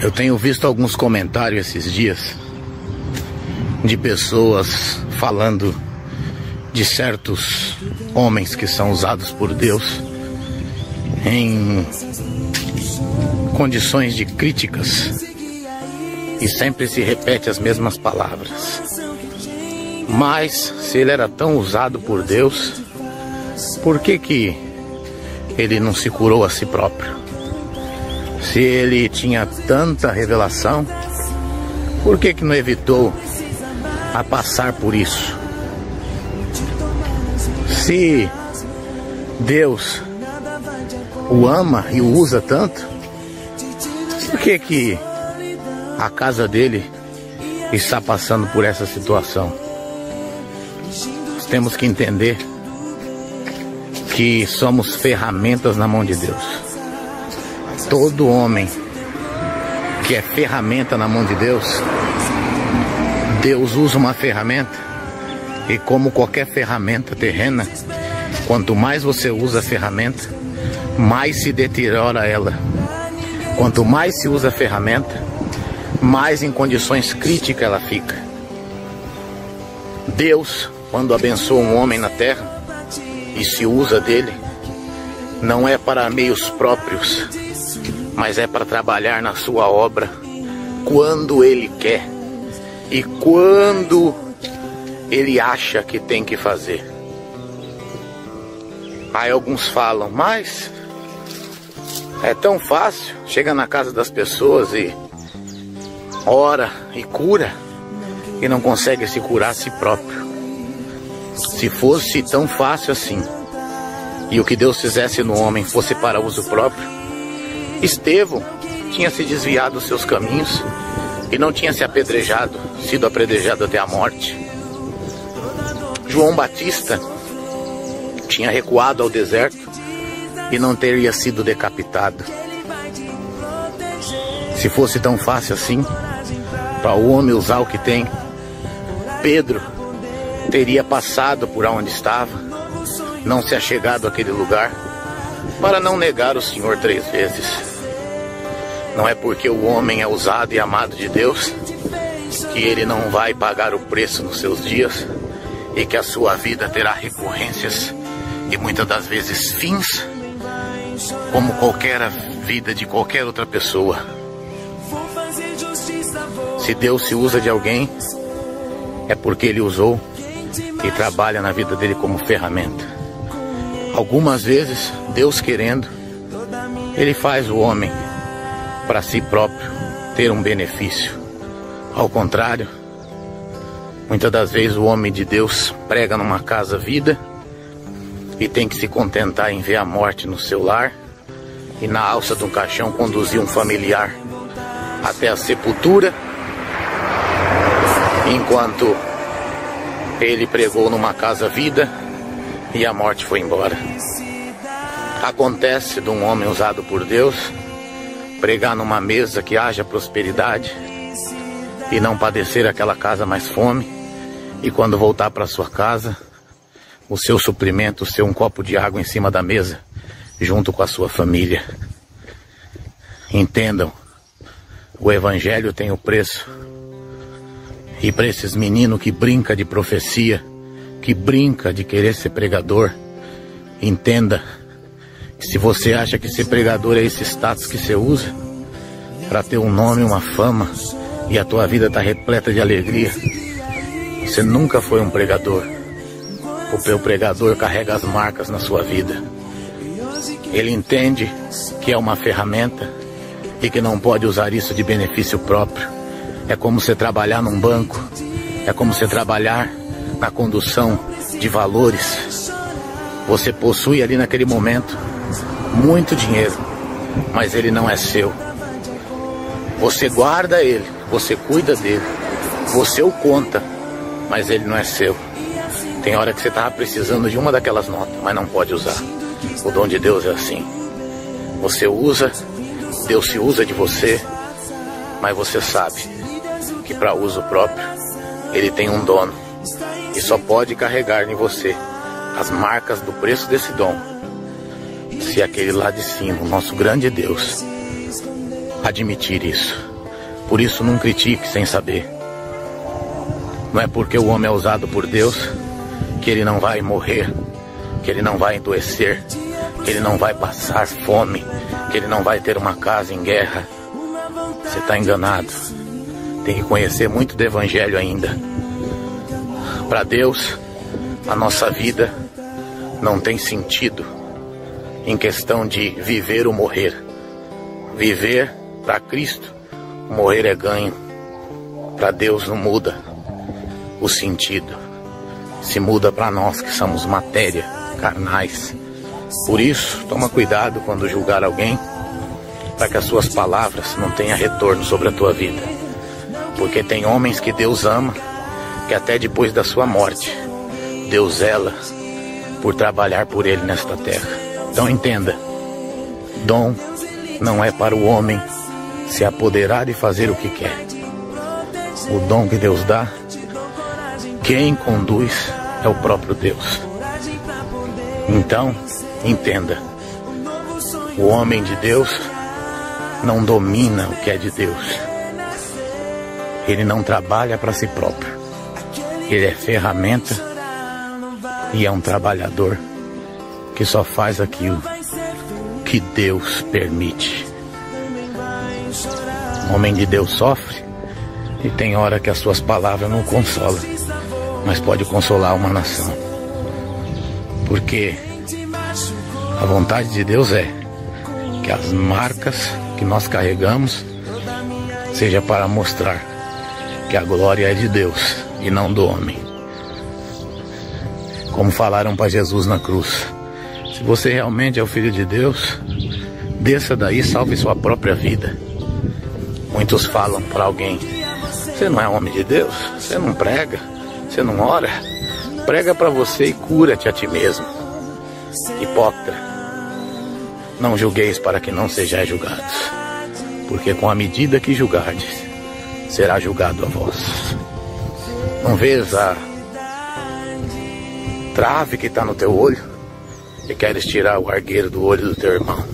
Eu tenho visto alguns comentários esses dias de pessoas falando de certos homens que são usados por Deus em condições de críticas e sempre se repete as mesmas palavras. Mas se ele era tão usado por Deus, por que ele não se curou a si próprio? Se ele tinha tanta revelação, por que não evitou a passar por isso? Se Deus o ama e o usa tanto, por que a casa dele está passando por essa situação? Nós temos que entender que somos ferramentas na mão de Deus. Todo homem que é ferramenta na mão de Deus, Deus usa uma ferramenta, e como qualquer ferramenta terrena, quanto mais você usa a ferramenta, mais se deteriora ela. Quanto mais se usa a ferramenta, mais em condições críticas ela fica. Deus, quando abençoa um homem na terra e se usa dele, não é para meios próprios, mas é para trabalhar na sua obra quando ele quer e quando ele acha que tem que fazer. Aí alguns falam, mas é tão fácil, chega na casa das pessoas e ora e cura, e não consegue se curar a si próprio. Se fosse tão fácil assim, e o que Deus fizesse no homem fosse para uso próprio, Estevão tinha se desviado dos seus caminhos e não tinha sido apedrejado até a morte. João Batista tinha recuado ao deserto e não teria sido decapitado. Se fosse tão fácil assim, para o homem usar o que tem, Pedro teria passado por onde estava, não se achegado àquele lugar, para não negar o Senhor 3 vezes. Não é porque o homem é usado e amado de Deus que ele não vai pagar o preço nos seus dias e que a sua vida terá recorrências e muitas das vezes fins, como qualquer vida de qualquer outra pessoa. Se Deus se usa de alguém, é porque ele usou e trabalha na vida dele como ferramenta. Algumas vezes, Deus querendo, ele faz o homem para si próprio ter um benefício. Ao contrário, muitas das vezes o homem de Deus prega numa casa vida e tem que se contentar em ver a morte no seu lar e na alça de um caixão conduzir um familiar até a sepultura, enquanto ele pregou numa casa vida e a morte foi embora. Acontece de um homem usado por Deus pregar numa mesa que haja prosperidade e não padecer aquela casa mais fome, e quando voltar para sua casa, o seu suprimento ser um copo de água em cima da mesa, junto com a sua família. Entendam, o evangelho tem o preço. E para esses meninos que brinca de profecia, que brinca de querer ser pregador, entenda que se você acha que ser pregador é esse status que você usa para ter um nome, uma fama, e a tua vida está repleta de alegria, você nunca foi um pregador. O teu pregador carrega as marcas na sua vida. Ele entende que é uma ferramenta e que não pode usar isso de benefício próprio. É como você trabalhar num banco, é como você trabalhar na condução de valores. Você possui ali naquele momento muito dinheiro, mas ele não é seu. Você guarda ele, você cuida dele, você o conta, mas ele não é seu. Tem hora que você estava precisando de uma daquelas notas, mas não pode usar. O dom de Deus é assim. Você usa, Deus se usa de você, mas você sabe que para uso próprio, ele tem um dono e só pode carregar em você as marcas do preço desse dom se aquele lá de cima, o nosso grande Deus, admitir isso. Por isso não critique sem saber. Não é porque o homem é usado por Deus que ele não vai morrer, que ele não vai adoecer, que ele não vai passar fome, que ele não vai ter uma casa em guerra. Você está enganado. Tem que conhecer muito do Evangelho ainda. Para Deus, a nossa vida não tem sentido em questão de viver ou morrer. Viver para Cristo, morrer é ganho. Para Deus não muda o sentido. Se muda para nós que somos matéria, carnais. Por isso, toma cuidado quando julgar alguém, para que as suas palavras não tenham retorno sobre a tua vida. Porque tem homens que Deus ama, que até depois da sua morte, Deus zela por trabalhar por ele nesta terra. Então entenda, dom não é para o homem se apoderar e fazer o que quer. O dom que Deus dá, quem conduz é o próprio Deus. Então, entenda, o homem de Deus não domina o que é de Deus. Ele não trabalha para si próprio. Ele é ferramenta e é um trabalhador que só faz aquilo que Deus permite. O homem de Deus sofre e tem hora que as suas palavras não consolam, mas pode consolar uma nação. Porque a vontade de Deus é que as marcas que nós carregamos seja para mostrar que a glória é de Deus e não do homem. Como falaram para Jesus na cruz: se você realmente é o Filho de Deus, desça daí e salve sua própria vida. Muitos falam para alguém: você não é homem de Deus, você não prega, você não ora. Prega para você e cura-te a ti mesmo. Hipócrita, não julgueis para que não sejais julgados, porque com a medida que julgardes, será julgado a vós. Não vês a trave que está no teu olho e queres tirar o argueiro do olho do teu irmão.